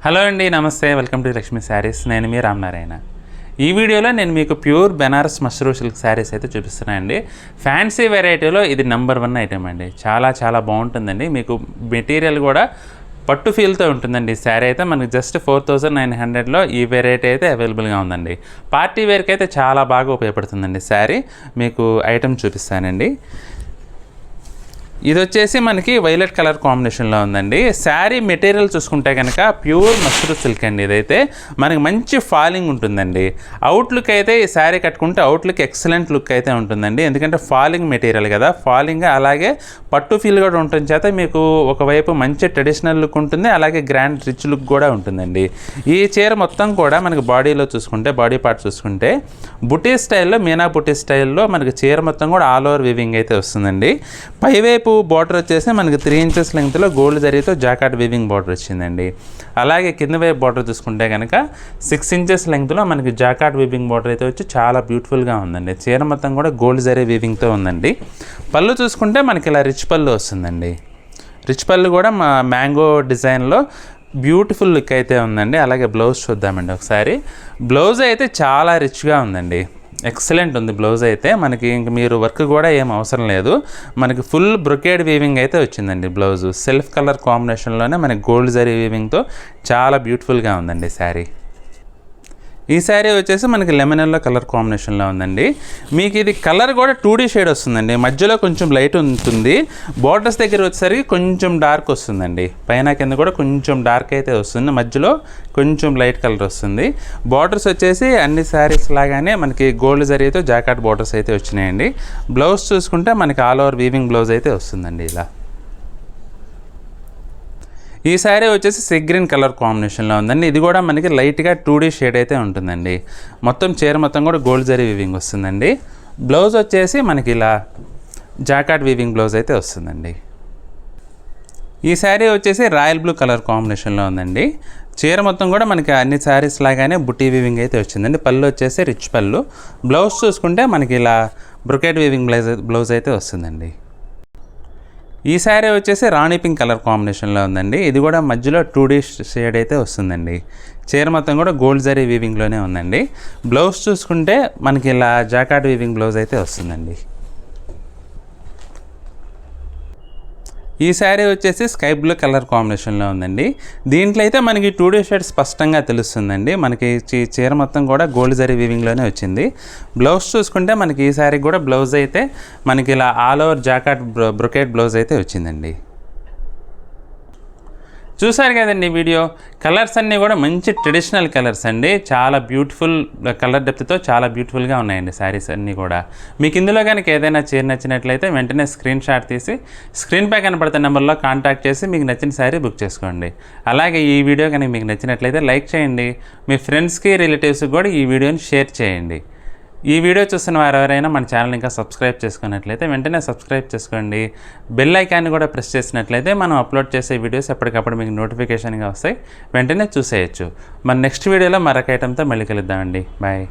Hello అండి, నమస్తే. Welcome to Lakshmi saris. నేను మీ రామనారాయణ. ఈ వీడియోలో నేను మీకు ప్యూర్ బెనారస్ మష్రూ సిల్క్ శారీస్ అయితే చూపిస్తున్నానండి. ఫ్యాన్సీ వెరైటీలో ఇది నెంబర్ 1 ఐటమ్ అండి. చాలా బాగుంటుందండి. మీకు మెటీరియల్ కూడా పట్టు ఫీల్తో ఉంటుందండి. ఈ శారీ అయితే మనకి జస్ట్ 4900లో ఈ వెరైటీ అయితే అవైలబుల్గా ఉందండి. పార్టీ వేర్కి అయితే చాలా బాగా ఉపయోగపడుతుందండి శారీ. మీకు ఐటమ్ చూపిస్తానండి. ఇది వచ్చేసి మనకి వైలెట్ కలర్ కాంబినేషన్లో ఉందండి. శారీ మెటీరియల్ చూసుకుంటే కనుక ప్యూర్ మష్రూ సిల్క్ అండి. ఇదైతే మనకి మంచి ఫాలింగ్ ఉంటుందండి. అవుట్లుక్ అయితే ఈ శారీ కట్టుకుంటే అవుట్లుక్ ఎక్సలెంట్ లుక్ అయితే ఉంటుందండి. ఎందుకంటే ఫాలింగ్ మెటీరియల్ కదా, ఫాలింగ్ అలాగే పట్టు ఫీల్ కూడా ఉంటుంది చేత మీకు ఒకవైపు మంచి ట్రెడిషనల్ లుక్ ఉంటుంది, అలాగే గ్రాండ్ రిచ్ లుక్ కూడా ఉంటుందండి. ఈ చీర మొత్తం కూడా మనకి బాడీలో చూసుకుంటే, బాడీ పార్ట్ చూసుకుంటే బుటీ స్టైల్లో, మీనా బుటీ స్టైల్లో మనకి చీర మొత్తం కూడా ఆల్ ఓవర్ వీవింగ్ అయితే వస్తుందండి. పైవైపు బార్డర్ వచ్చేసి మనకి 3 ఇంచెస్ లెంగ్త్లో గోల్డ్ జరీతో జాకాట్ వీవింగ్ బార్డర్ వచ్చిందండి. అలాగే కింద వైపు బార్డర్ చూసుకుంటే కనుక 6 ఇంచెస్ లెంగ్త్లో మనకి జాకాట్ వీవింగ్ బార్డర్ అయితే వచ్చి చాలా బ్యూటిఫుల్గా ఉందండి. చీర మొత్తం కూడా గోల్డ్ జరీ వీవింగ్తో ఉందండి. పళ్ళు చూసుకుంటే మనకి ఇలా రిచ్ పళ్ళు వస్తుందండి. రిచ్ పళ్ళు కూడా మ్యాంగో డిజైన్లో బ్యూటిఫుల్ లుక్ అయితే ఉందండి. అలాగే బ్లౌజ్ చూద్దామండి ఒకసారి. బ్లౌజ్ అయితే చాలా రిచ్గా ఉందండి. ఎక్సలెంట్ ఉంది బ్లౌజ్ అయితే. మనకి ఇంక మీరు వర్క్ కూడా ఏం అవసరం లేదు. మనకి ఫుల్ బ్రొకేడ్ వీవింగ్ అయితే వచ్చిందండి. బ్లౌజు సెల్ఫ్ కలర్ కాంబినేషన్లోనే మనకి గోల్డ్ జరీ వీవింగ్తో చాలా బ్యూటిఫుల్గా ఉందండి శారీ. ఈ శారీ వచ్చేసి మనకి లెమన్ ఎల్లో కలర్ కాంబినేషన్లో ఉందండి. మీకు ఇది కలర్ కూడా 2D షేడ్ వస్తుందండి. మధ్యలో కొంచెం లైట్ ఉంటుంది. బార్డర్స్ దగ్గర వచ్చేసరికి కొంచెం డార్క్ వస్తుందండి. పైన కింద కూడా కొంచెం డార్క్ అయితే వస్తుంది. మధ్యలో కొంచెం లైట్ కలర్ వస్తుంది. బార్డర్స్ వచ్చేసి అన్ని శారీస్ లాగానే మనకి గోల్డ్ జరీతో జాకాట్ బార్డర్స్ అయితే వచ్చినాయండి. బ్లౌజ్ చూసుకుంటే మనకి ఆల్ ఓవర్ వీవింగ్ బ్లౌజ్ అయితే వస్తుందండి. ఇలా ఈ శారీ వచ్చేసి సీ గ్రీన్ కలర్ కాంబినేషన్లో ఉందండి. ఇది కూడా మనకి లైట్గా 2D షేడ్ అయితే ఉంటుందండి. మొత్తం చీర మొత్తం కూడా గోల్డ్ జరీ వీవింగ్ వస్తుందండి. బ్లౌజ్ వచ్చేసి మనకి ఇలా జాకాట్ వీవింగ్ బ్లౌజ్ అయితే వస్తుందండి. ఈ శారీ వచ్చేసి రాయల్ బ్లూ కలర్ కాంబినేషన్లో ఉందండి. చీర మొత్తం కూడా మనకి అన్ని శారీస్ లాగానే బుటీ వీవింగ్ అయితే వచ్చిందండి. పళ్ళు వచ్చేసి రిచ్ పళ్ళు. బ్లౌజ్ చూసుకుంటే మనకి ఇలా బ్రొకేట్ వీవింగ్ బ్లౌజ్ అయితే వస్తుందండి. ఈ శారీ వచ్చేసి రాణి పింక్ కలర్ కాంబినేషన్లో ఉందండి. ఇది కూడా మధ్యలో 2D షేడ్ అయితే వస్తుందండి. చీర మొత్తం కూడా గోల్డ్ జరీ వీవింగ్లోనే ఉందండి. బ్లౌజ్ చూసుకుంటే మనకి ఇలా జాకాట్ వీవింగ్ బ్లౌజ్ అయితే వస్తుందండి. ఈ శారీ వచ్చేసి స్కై బ్లూ కలర్ కాంబినేషన్లో ఉందండి. దీంట్లో అయితే మనకి 2D షేడ్ స్పష్టంగా తెలుస్తుందండి. మనకి చీర మొత్తం కూడా గోల్డ్ జరీ వీవింగ్లోనే వచ్చింది. బ్లౌజ్ చూసుకుంటే మనకి ఈ శారీకి కూడా బ్లౌజ్ అయితే మనకి ఇలా ఆల్ ఓవర్ జాకాట్ బ్రొకేట్ బ్లౌజ్ అయితే వచ్చిందండి. చూసారు కదండి వీడియో. కలర్స్ అన్నీ కూడా మంచి ట్రెడిషనల్ కలర్స్ అండి. చాలా బ్యూటిఫుల్ కలర్ డెప్త్తో చాలా బ్యూటిఫుల్గా ఉన్నాయండి శారీస్ అన్నీ కూడా. మీకు ఇందులో కనుక ఏదైనా చీర నచ్చినట్లయితే వెంటనే స్క్రీన్ షాట్ తీసి స్క్రీన్పై కనపడుతున్న నెంబర్లో కాంటాక్ట్ చేసి మీకు నచ్చిన శారీ బుక్ చేసుకోండి. అలాగే ఈ వీడియో కనుక మీకు నచ్చినట్లయితే లైక్ చేయండి. మీ ఫ్రెండ్స్కి రిలేటివ్స్కి కూడా ఈ వీడియోని షేర్ చేయండి. ఈ వీడియో చూస్తున్న వారు ఎవరైనా మన ఛానల్ ఇంకా సబ్స్క్రైబ్ చేసుకున్నట్లయితే వెంటనే సబ్స్క్రైబ్ చేసుకోండి. బెల్ ఐకాన్ని కూడా ప్రెస్ చేసినట్లయితే మనం అప్లోడ్ చేసే వీడియోస్ ఎప్పటికప్పుడు మీకు నోటిఫికేషన్గా వస్తాయి. వెంటనే చూసేయచ్చు. మన నెక్స్ట్ వీడియోలో మరొక ఐటెంతో మళ్ళీ కలుద్దామండి. బాయ్.